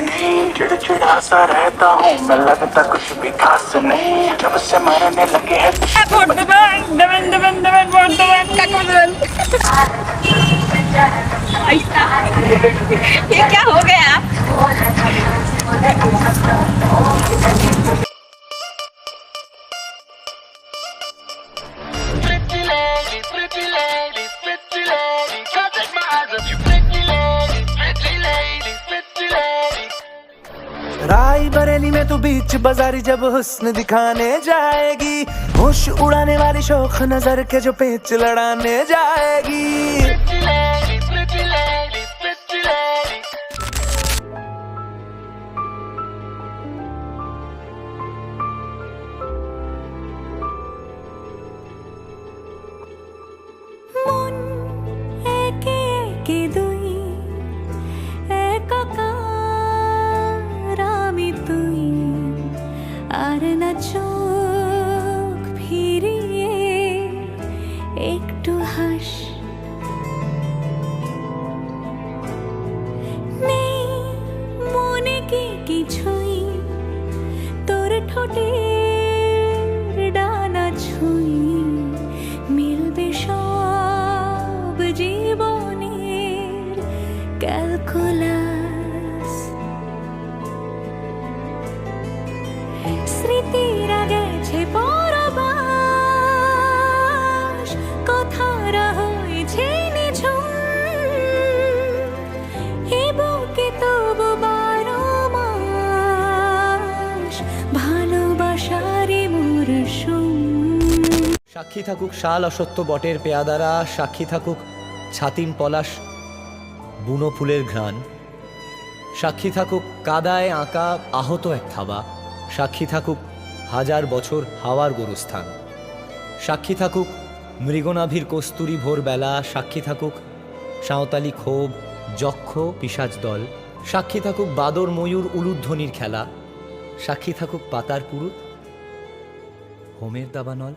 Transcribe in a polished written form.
नहीं, चिड़चिड़ा सा रहता हूँ मैं, लगता कुछ भी खास नहीं, जब से मरने लगे हैं ভোট দেবেন দেবেন দেবেন দেবেন ভোট দেবেন কাকে দেবেন ऐसा ये क्या हो गया Pretty lady, pretty lady, pretty lady, can't take my eyes off you, pretty lady, pretty lady, pretty lady. राई बरेली में तू बीच बाजारी जब हुस्न दिखाने जाएगी, होश उड़ाने वाली शौक नजर के जो पेच लड़ाने जाएगी। Pretty lady, pretty lady, pretty lady. মন একে একে দুই একাকার আমি তুই আর না চোখ ফিরিয়ে একটু হাস নেই মনে কি কিছুই তোর ঠোঁটের ডানা ছুঁই মিলবে সব জীবনের ক্যালকুলাস স্মৃতিরা গেছে পরবাস কথারা হয়েছে নিঝুম এ বুকে তবু 12 মাস ভালোবাসারই মরশুম। সাক্ষী থাকুক শাল অসত্য বটের পেয়াদারা, সাক্ষী থাকুক ছাতিম পলাশ বুনো ফুলের ঘ্রাণ, সাক্ষী থাকুক কাদায় আঁকা আহত এক থাবা, সাক্ষী থাকুক হাজার বছর হাওয়ার গোরস্থান, সাক্ষী থাকুক মৃগনাভির কস্তুরী ভোরবেলা, সাক্ষী থাকুক সাঁওতালি ক্ষোভ যক্ষ পিশাচ দল, সাক্ষী থাকুক বাদর ময়ূর উলুধ্বনির খেলা, সাক্ষী থাকুক পাতার পুরুত হোমের দাবানল।